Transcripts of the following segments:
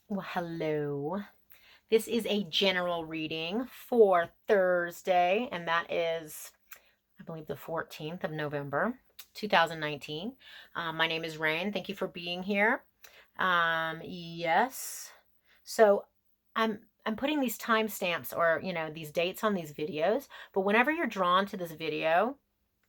Well, hello. This is a general reading for Thursday, and that is, I believe, the 14th of November, 2019. My name is Rayne. Thank you for being here. Yes. So I'm putting these timestamps or, these dates on these videos, but whenever you're drawn to this video,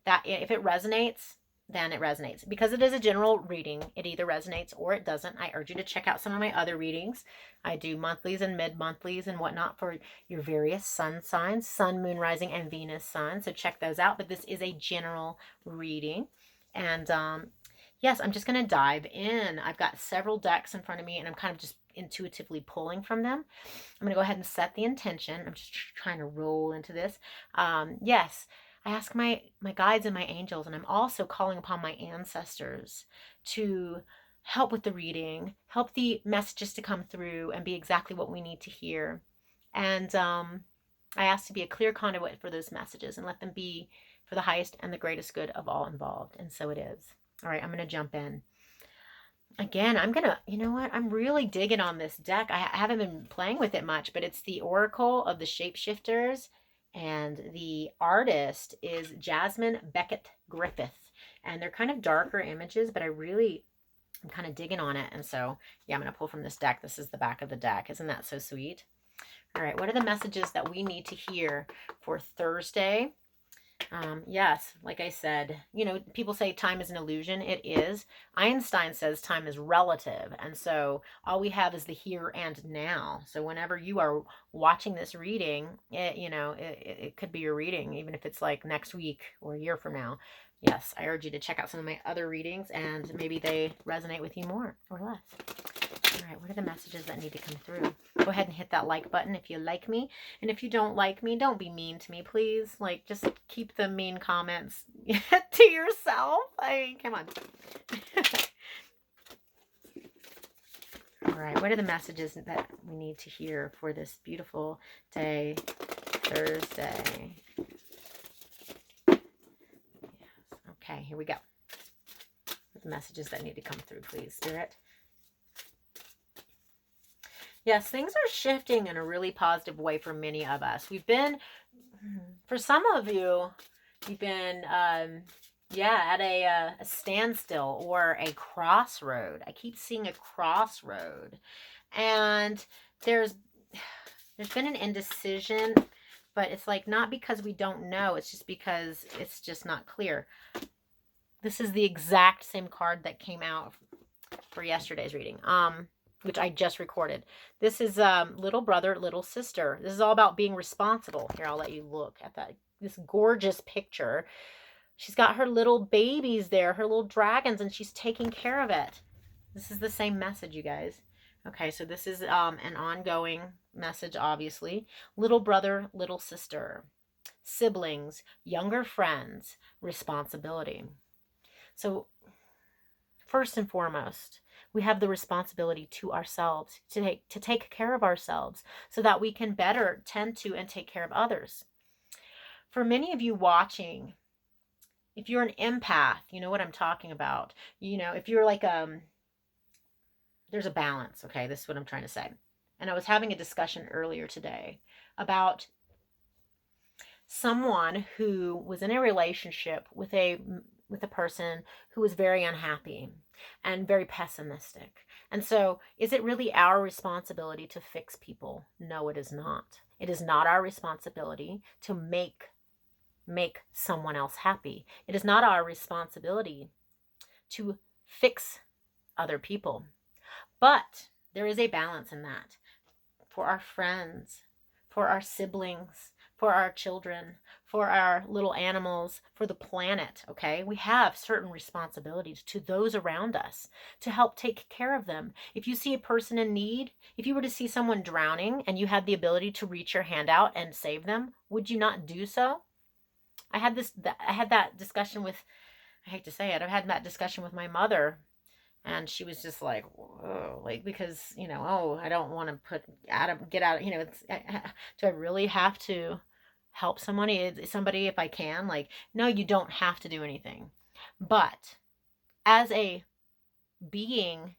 that if it resonates, then it resonates. Because it is a general reading, it either resonates or it doesn't. I urge you to check out some of my other readings. I do monthlies and mid-monthlies and whatnot for your various sun signs, sun, moon, rising, and Venus signs. So check those out. But this is a general reading. And yes, I'm just going to dive in. I've got several decks in front of me and I'm kind of just intuitively pulling from them. I'm going to go ahead and set the intention. I'm just trying to roll into this. Yes, I ask my guides and my angels, and I'm also calling upon my ancestors to help with the reading, help the messages to come through and be exactly what we need to hear. And I ask to be a clear conduit for those messages and let them be for the highest and the greatest good of all involved. And so it is. All right, I'm going to jump in. Again, you know what? I'm really digging on this deck. I haven't been playing with it much, but it's the Oracle of the Shapeshifters, and the artist is Jasmine Beckett Griffith. And they're kind of darker images, but I'm kind of digging on it. And so, yeah, I'm going to pull from this deck. This is the back of the deck. Isn't that so sweet? All right, what are the messages that we need to hear for Thursday? Yes, like I said, people say time is an illusion. It is. Einstein says time is relative. And so all we have is the here and now. So whenever you are watching this reading, it could be your reading, even if it's like next week or a year from now. Yes, I urge you to check out some of my other readings and maybe they resonate with you more or less. All right, what are the messages that need to come through? Go ahead and hit that like button if you like me. And if you don't like me, don't be mean to me, please. Like, just keep the mean comments to yourself. I mean, come on. All right, what are the messages that we need to hear for this beautiful day, Thursday? Yes. Okay, here we go. The messages that need to come through, please, Spirit. Yes, things are shifting in a really positive way for many of us. For some of you, you've been, at a standstill or a crossroad. I keep seeing a crossroad. And there's been an indecision, but it's like not because we don't know. It's just because it's just not clear. This is the exact same card that came out for yesterday's reading. Which I just recorded. This is little brother, little sister. This is all about being responsible. Here, I'll let you look at this gorgeous picture. She's got her little babies there, her little dragons, and she's taking care of it. This is the same message, you guys. Okay, so this is an ongoing message, obviously. Little brother, little sister. Siblings, younger friends, responsibility. So first and foremost, we have the responsibility to ourselves to take care of ourselves so that we can better tend to and take care of others. For many of you watching, if you're an empath, you know what I'm talking about. If you're like there's a balance, okay? This is what I'm trying to say. And I was having a discussion earlier today about someone who was in a relationship with a person who was very unhappy and very pessimistic. And so, is it really our responsibility to fix people? No, it is not. It is not our responsibility to make someone else happy. It is not our responsibility to fix other people. But there is a balance in that. For our friends, for our siblings, for our children, for our little animals, for the planet, okay? We have certain responsibilities to those around us to help take care of them. If you see a person in need, if you were to see someone drowning and you had the ability to reach your hand out and save them, would you not do so? I had that discussion with, I hate to say it, I've had that discussion with my mother. And she was just like, whoa, like, because, I don't want to get out, do I really have to help somebody if I can? Like, no, you don't have to do anything. But as a being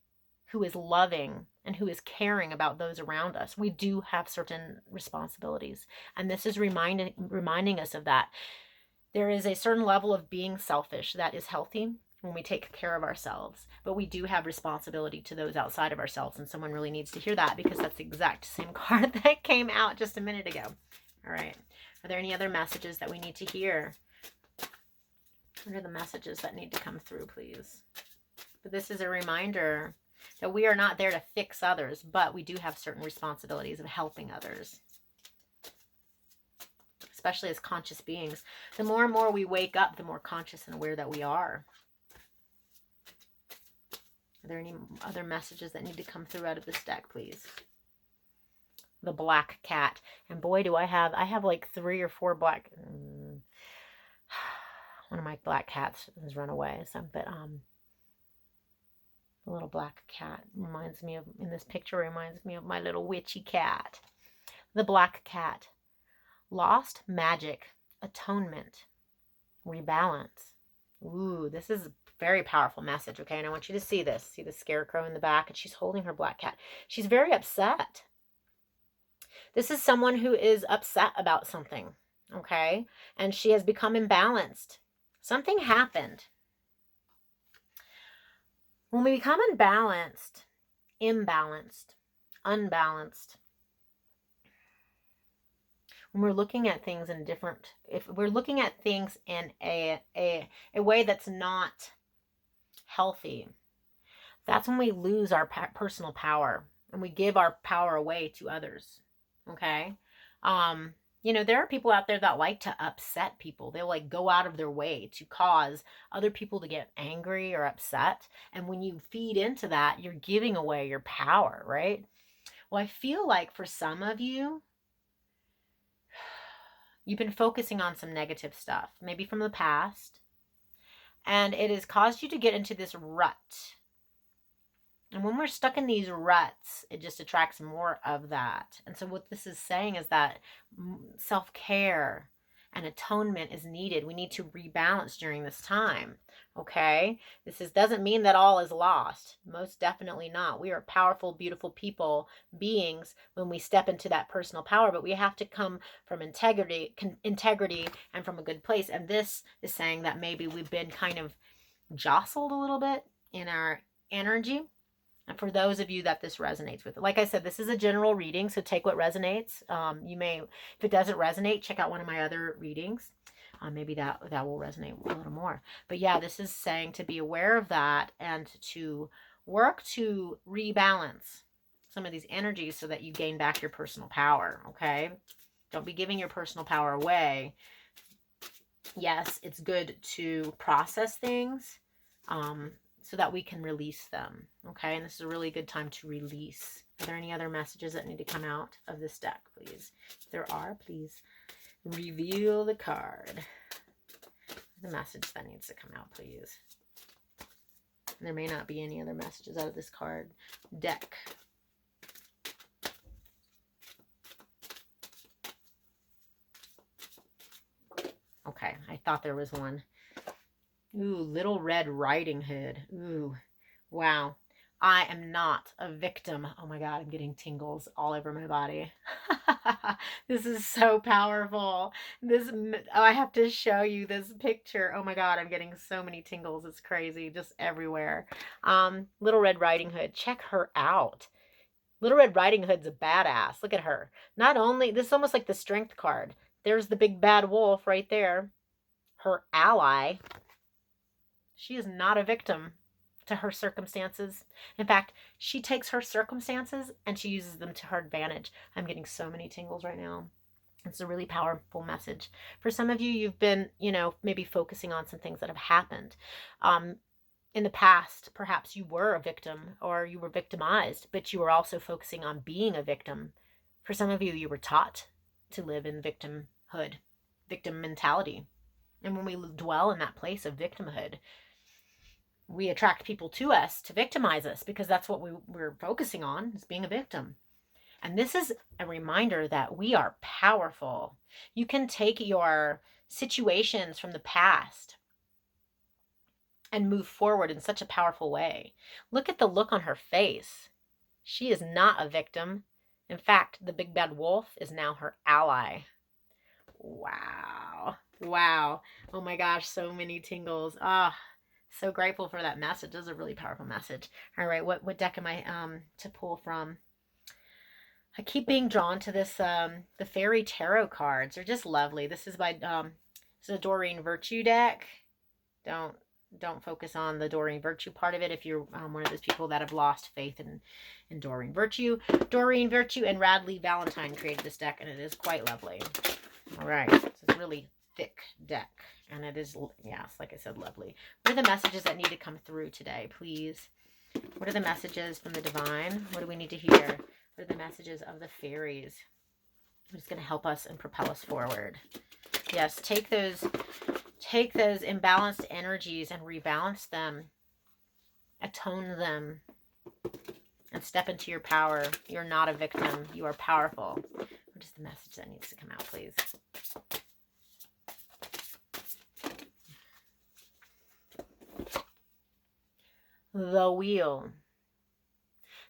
who is loving and who is caring about those around us, we do have certain responsibilities. And this is reminding us of that. There is a certain level of being selfish that is healthy when we take care of ourselves, but we do have responsibility to those outside of ourselves. And someone really needs to hear that, because that's the exact same card that came out just a minute ago. All right. Are there any other messages that we need to hear? What are the messages that need to come through, please? But this is a reminder that we are not there to fix others, but we do have certain responsibilities of helping others, especially as conscious beings. The more and more we wake up, the more conscious and aware that we are. Are there any other messages that need to come through out of this deck, please? The black cat. And boy, do I have like 3 or 4 black... One of my black cats has run away. But the little black cat reminds me of, in this picture, reminds me of my little witchy cat. The black cat. Lost magic, atonement, rebalance. Ooh, this is a very powerful message, okay? And I want you to see this. See the scarecrow in the back, and she's holding her black cat. She's very upset. This is someone who is upset about something, okay? And she has become imbalanced. Something happened. When we become imbalanced, unbalanced, when we're looking at things in different, if we're looking at things in a way that's not healthy, that's when we lose our personal power and we give our power away to others. Okay. You know, there are people out there that like to upset people. They'll like go out of their way to cause other people to get angry or upset. And when you feed into that, you're giving away your power, right? Well, I feel like for some of you, you've been focusing on some negative stuff, maybe from the past, and it has caused you to get into this rut. And when we're stuck in these ruts, it just attracts more of that. And so what this is saying is that self-care and atonement is needed. We need to rebalance during this time, okay? Doesn't mean that all is lost. Most definitely not. We are powerful, beautiful people, beings, when we step into that personal power, but we have to come from integrity and from a good place. And this is saying that maybe we've been kind of jostled a little bit in our energy. And for those of you that this resonates with, like I said, this is a general reading, so take what resonates. You may, if it doesn't resonate, check out one of my other readings. Maybe that will resonate a little more. But yeah, this is saying to be aware of that and to work to rebalance some of these energies so that you gain back your personal power, okay? Don't be giving your personal power away. Yes, it's good to process things, so that we can release them, okay? And this is a really good time to release. Are there any other messages that need to come out of this deck, please? If there are, please reveal the card. The message that needs to come out, please. There may not be any other messages out of this card deck. Okay, I thought there was one. Ooh, Little Red Riding Hood. Ooh, wow. I am not a victim. Oh my God, I'm getting tingles all over my body. This is so powerful. I have to show you this picture. Oh my God, I'm getting so many tingles. It's crazy, just everywhere. Little Red Riding Hood, check her out. Little Red Riding Hood's a badass. Look at her. Not only, this is almost like the strength card. There's the big bad wolf right there. Her ally. She is not a victim to her circumstances. In fact, she takes her circumstances and she uses them to her advantage. I'm getting so many tingles right now. It's a really powerful message. For some of you, you've been, maybe focusing on some things that have happened. In the past, perhaps you were a victim or you were victimized, but you were also focusing on being a victim. For some of you, you were taught to live in victimhood, victim mentality. And when we dwell in that place of victimhood, we attract people to us to victimize us because that's what we're focusing on, is being a victim. And this is a reminder that we are powerful. You can take your situations from the past and move forward in such a powerful way. Look at the look on her face. She is not a victim. In fact, the big bad wolf is now her ally. Wow. Wow. Oh my gosh, so many tingles. Ah, so grateful for that message. This is a really powerful message. All right, what deck am I to pull from? I keep being drawn to this the fairy tarot cards. They're just lovely. This is by this is a Doreen Virtue deck. Don't focus on the Doreen Virtue part of it if you're one of those people that have lost faith in Doreen Virtue. Doreen Virtue and Radley Valentine created this deck, and it is quite lovely. All right, it's a really thick deck, and it is, yes, like I said, lovely. What are the messages that need to come through today, please? What are the messages from the divine? What do we need to hear? What are the messages of the fairies? What's going to help us and propel us forward? Yes, take those imbalanced energies and rebalance them, attone them, and step into your power. You're not a victim. You are powerful. What is the message that needs to come out, please? The Wheel.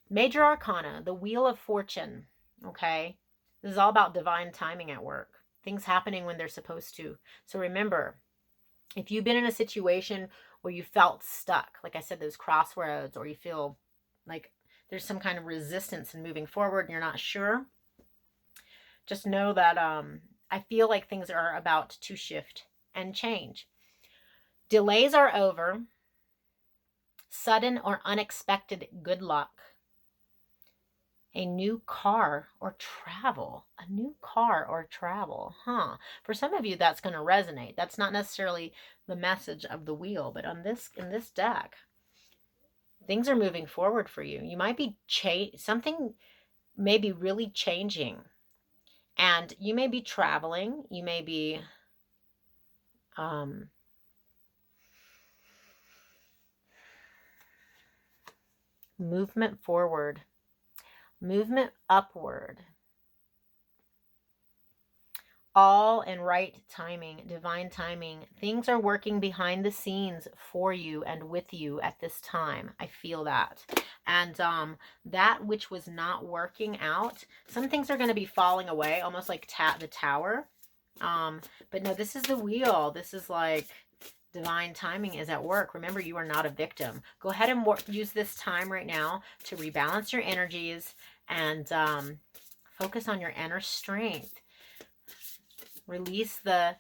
Major Arcana, the Wheel of Fortune. Okay? This is all about divine timing at work. Things happening when they're supposed to. So remember, if you've been in a situation where you felt stuck, like I said, those crossroads, or you feel like there's some kind of resistance in moving forward and you're not sure, just know that I feel like things are about to shift and change. Delays are over. Sudden or unexpected good luck. A new car or travel. A new car or travel. For some of you, that's going to resonate. That's not necessarily the message of the wheel, but in this deck, things are moving forward for you. You might be something may be really changing. And you may be traveling. You may be movement forward, movement upward. All in right timing, divine timing. Things are working behind the scenes for you and with you at this time. I feel that. And that which was not working out, some things are going to be falling away, almost like the tower. But no, this is the wheel. This is like divine timing is at work. Remember, you are not a victim. Go ahead and use this time right now to rebalance your energies and focus on your inner strength. Release the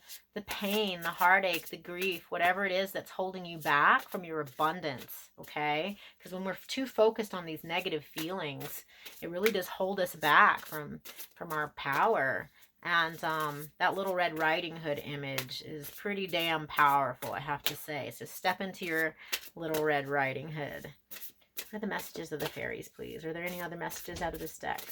pain, the heartache, the grief, whatever it is that's holding you back from your abundance, okay? Because when we're too focused on these negative feelings, it really does hold us back from our power. And that little Red Riding Hood image is pretty damn powerful, I have to say. So step into your little Red Riding Hood. What are the messages of the fairies, please? Are there any other messages out of this deck?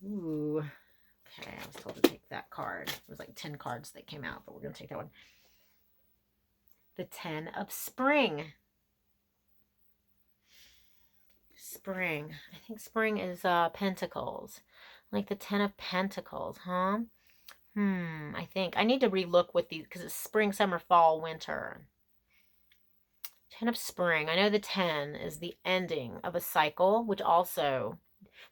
Ooh, okay, I was told to take that card. It was like 10 cards that came out, but we're going to take that one. The 10 of Spring. Spring. I think spring is Pentacles. Like the 10 of Pentacles, huh? I think. I need to relook with these because it's spring, summer, fall, winter. 10 of Spring. I know the 10 is the ending of a cycle, which also...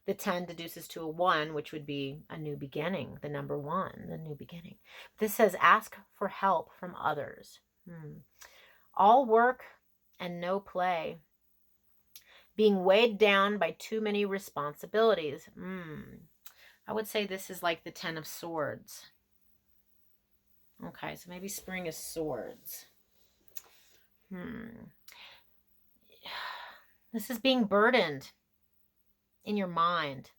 The 10 deduces to a 1, which would be a new beginning. The number 1, the new beginning. This says, ask for help from others. All work and no play. Being weighed down by too many responsibilities. I would say this is like the 10 of Swords. Okay, so maybe spring is swords. This is being burdened in your mind,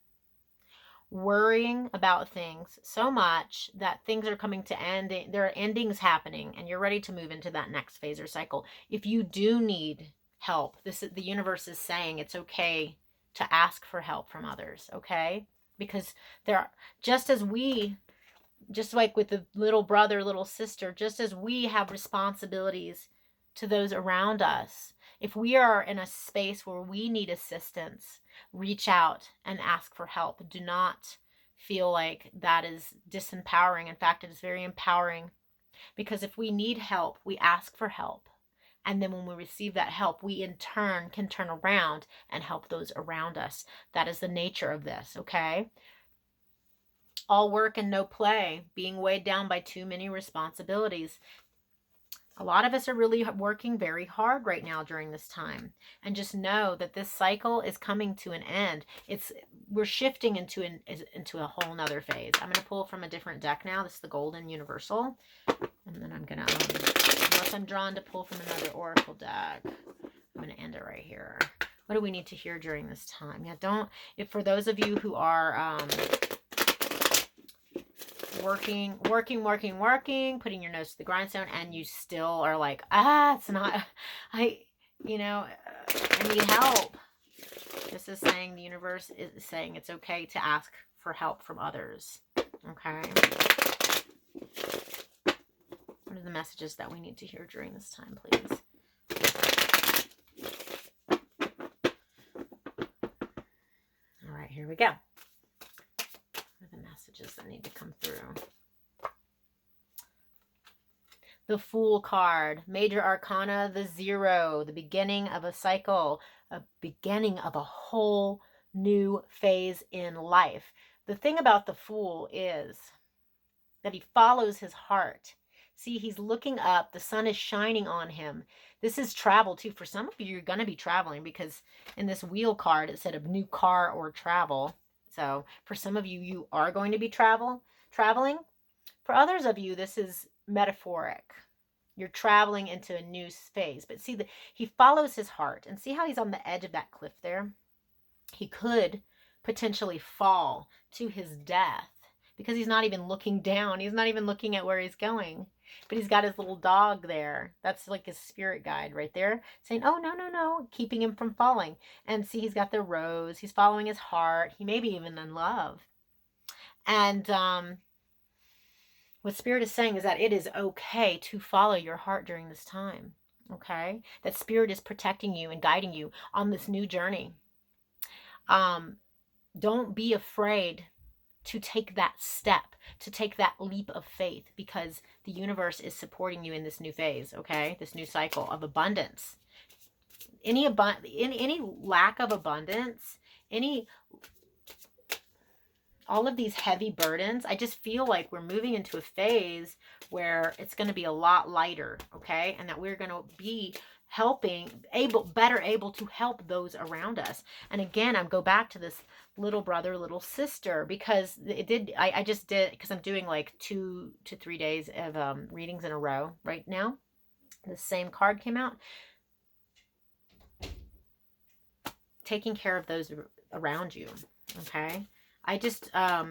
worrying about things so much that things are coming to end. There are endings happening and you're ready to move into that next phase or cycle. If you do need help, the universe is saying it's okay to ask for help from others, okay? Because just like with the little brother, little sister, just as we have responsibilities to those around us, if we are in a space where we need assistance, reach out and ask for help. Do not feel like that is disempowering. In fact, it is very empowering, because if we need help, we ask for help. And then when we receive that help, we in turn can turn around and help those around us. That is the nature of this, okay? All work and no play, being weighed down by too many responsibilities. A lot of us are really working very hard right now during this time. And just know that this cycle is coming to an end. We're shifting into a whole nother phase. I'm going to pull from a different deck now. This is the Golden Universal. And then I'm going to, unless I'm drawn to pull from another Oracle deck, I'm going to end it right here. What do we need to hear during this time? Yeah, for those of you who are working, putting your nose to the grindstone, and you still are like, it's not, I need help. This is saying, the universe is saying it's okay to ask for help from others. Okay. What are the messages that we need to hear during this time, please? All right, here we go. What are the messages that need to come through? The Fool card, Major Arcana, the Zero, the beginning of a cycle, a beginning of a whole new phase in life. The thing about the Fool is that he follows his heart. See, he's looking up. The sun is shining on him. This is travel, too. For some of you, you're going to be traveling, because in this wheel card, it said a new car or travel. So for some of you, you are going to be traveling. For others of you, this is metaphoric. You're traveling into a new phase. But see, he follows his heart. And see how he's on the edge of that cliff there? He could potentially fall to his death, because he's not even looking down. He's not even looking at where he's going. But he's got his little dog there. That's like his spirit guide right there, saying, oh, no, no, no, keeping him from falling. And see, he's got the rose. He's following his heart. He may be even in love. And what Spirit is saying is that it is okay to follow your heart during this time. Okay? That Spirit is protecting you and guiding you on this new journey. Don't be afraid to take that step, to take that leap of faith, because the universe is supporting you in this new phase, okay? This new cycle of abundance. Any lack of abundance, all of these heavy burdens, I just feel like we're moving into a phase where it's going to be a lot lighter, okay? And that we're going to be better able to help those around us. And again, I go back to this little brother, little sister, because I just did, because I'm doing like 2 to 3 days of readings in a row right now. The same card came out. Taking care of those around you, okay? I just, I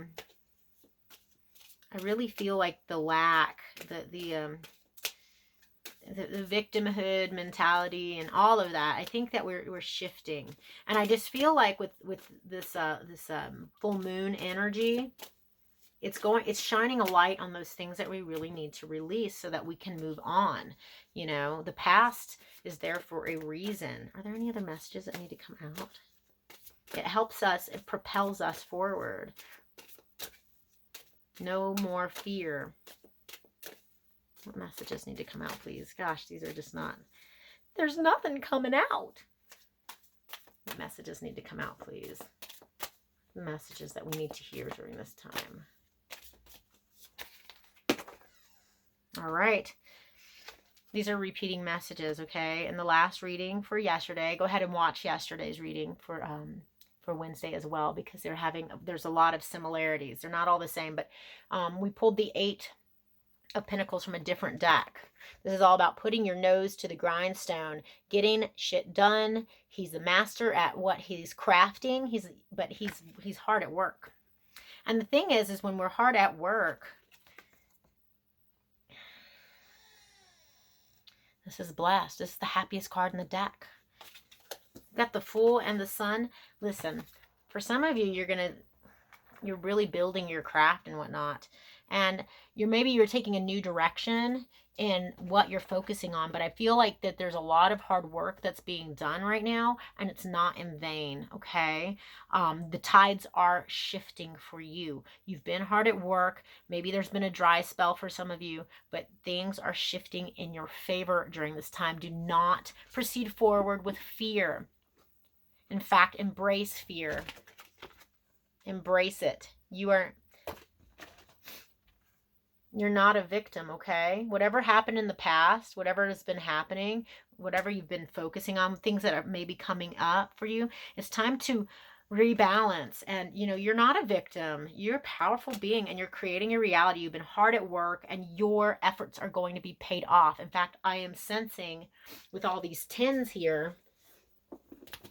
really feel like the lack, the victimhood mentality and all of that, I think that we're shifting. And I just feel like with this full moon energy, it's shining a light on those things that we really need to release so that we can move on. You know, the past is there for a reason. Are there any other messages that need to come out? It helps us, it propels us forward. No more fear. What messages need to come out, please? Gosh, these are just not, there's nothing coming out. What messages need to come out, please? The messages that we need to hear during this time. All right. These are repeating messages, okay? In the last reading for yesterday, go ahead and watch yesterday's reading for Wednesday as well, because there's a lot of similarities. They're not all the same, but we pulled the 8 of Pentacles from a different deck. This is all about putting your nose to the grindstone, getting shit done. He's the master at what he's crafting. He's hard at work. And the thing is when we're hard at work, this is blessed. This is the happiest card in the deck. Got the Fool and the Sun. Listen, for some of you, you're really building your craft and whatnot. And maybe you're taking a new direction in what you're focusing on, but I feel like that there's a lot of hard work that's being done right now, and it's not in vain. Okay. The tides are shifting for you. You've been hard at work. Maybe there's been a dry spell for some of you, but things are shifting in your favor during this time. Do not proceed forward with fear. In fact, embrace fear. Embrace it. You're not a victim, okay? Whatever happened in the past, whatever has been happening, whatever you've been focusing on, things that are maybe coming up for you, it's time to rebalance. And, you're not a victim. You're a powerful being, and you're creating a reality. You've been hard at work, and your efforts are going to be paid off. In fact, I am sensing with all these 10s here,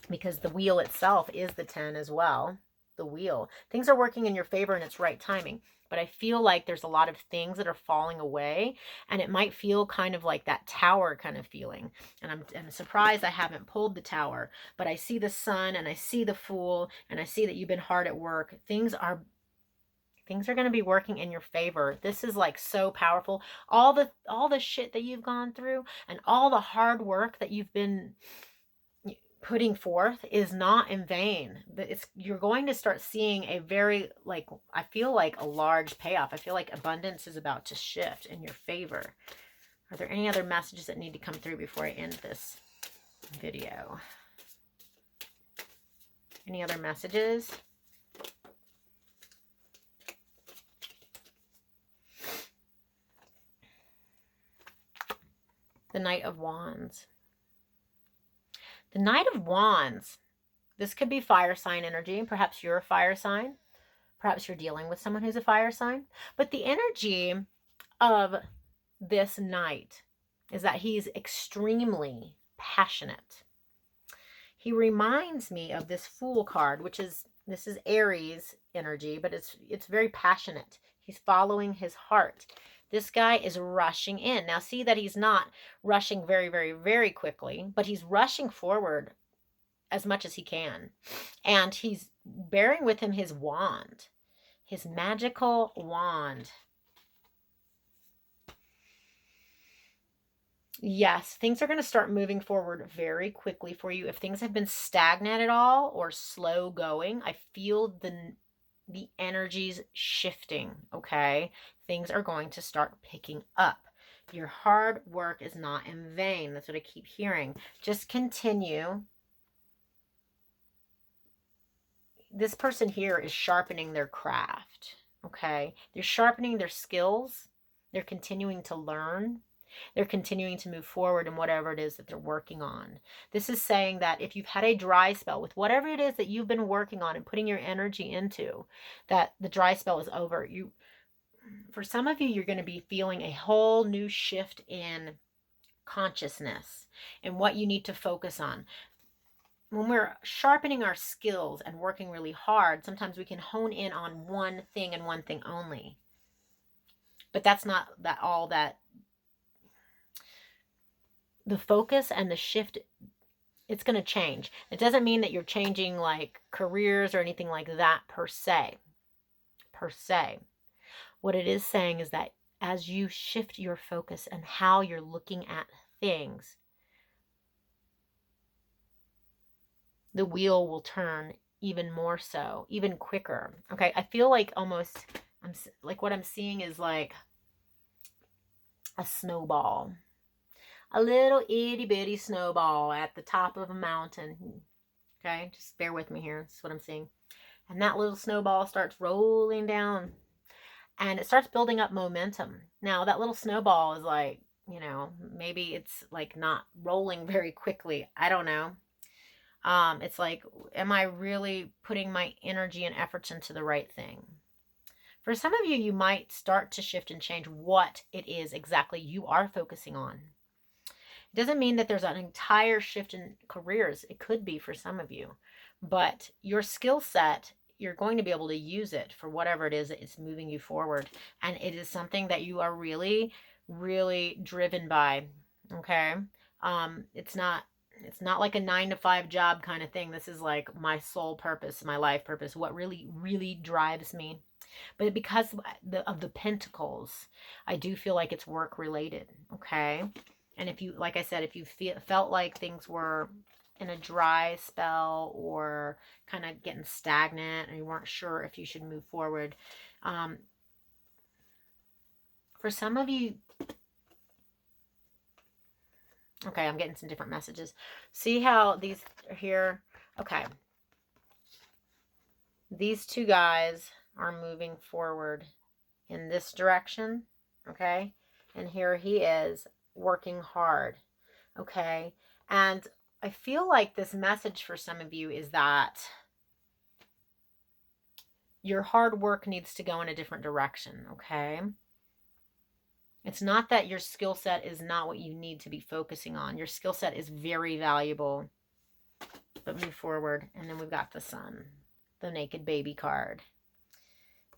because the wheel itself is the 10 as well. The wheel. Things are working in your favor, and it's right timing. But I feel like there's a lot of things that are falling away, and it might feel kind of like that tower kind of feeling. And I'm surprised I haven't pulled the tower, but I see the sun, and I see the Fool, and I see that you've been hard at work. Things are going to be working in your favor. This is like so powerful. All the shit that you've gone through, and all the hard work that you've been putting forth is not in vain. You're going to start seeing a very, I feel like a large payoff. I feel like abundance is about to shift in your favor. Are there any other messages that need to come through before I end this video? Any other messages? The Knight of Wands. The Knight of Wands. This could be fire sign energy. Perhaps you're a fire sign. Perhaps you're dealing with someone who's a fire sign. But the energy of this knight is that he's extremely passionate. He reminds me of this Fool card, this is Aries energy, but it's very passionate. He's following his heart. This guy is rushing in. Now see that he's not rushing very, very, very quickly, but he's rushing forward as much as he can. And he's bearing with him his wand, his magical wand. Yes, things are going to start moving forward very quickly for you. If things have been stagnant at all or slow going, I feel the energies shifting, okay? Things are going to start picking up. Your hard work is not in vain. That's what I keep hearing. Just continue. This person here is sharpening their craft, okay? They're sharpening their skills. They're continuing to learn. They're continuing to move forward in whatever it is that they're working on. This is saying that if you've had a dry spell with whatever it is that you've been working on and putting your energy into, that the dry spell is over. For some of you, you're going to be feeling a whole new shift in consciousness and what you need to focus on. When we're sharpening our skills and working really hard, sometimes we can hone in on one thing and one thing only. But that's not all that the focus and the shift, it's going to change. It doesn't mean that you're changing like careers or anything like that per se. What it is saying is that as you shift your focus and how you're looking at things, the wheel will turn even more so, even quicker. Okay, I feel like almost, what I'm seeing is like a snowball. A little itty bitty snowball at the top of a mountain. Okay, just bear with me here. This is what I'm seeing. And that little snowball starts rolling down, and it starts building up momentum. Now, that little snowball is like, maybe it's like not rolling very quickly. I don't know. It's like, am I really putting my energy and efforts into the right thing? For some of you, you might start to shift and change what it is exactly you are focusing on. It doesn't mean that there's an entire shift in careers. It could be for some of you. But your skill set, you're going to be able to use it for whatever it is that is moving you forward. And it is something that you are really, really driven by. Okay? It's not like a 9-to-5 job kind of thing. This is like my soul purpose, my life purpose, what really, really drives me. But because of the pentacles, I do feel like it's work related, okay? And if you, like I said, if you felt like things were in a dry spell or kind of getting stagnant and you weren't sure if you should move forward, for some of you, okay, I'm getting some different messages. See how these are here? Okay. These two guys are moving forward in this direction, okay? And here he is working hard, okay? And I feel like this message for some of you is that your hard work needs to go in a different direction, okay? It's not that your skill set is not what you need to be focusing on. Your skill set is very valuable, but move forward. And then we've got the sun, the naked baby card.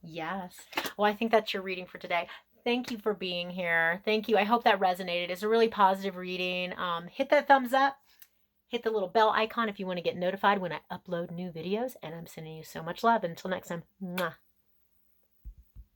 Yes. Well, I think that's your reading for today. Thank you for being here. Thank you. I hope that resonated. It's a really positive reading. Hit that thumbs up. Hit the little bell icon if you want to get notified when I upload new videos. And I'm sending you so much love. Until next time. Mwah.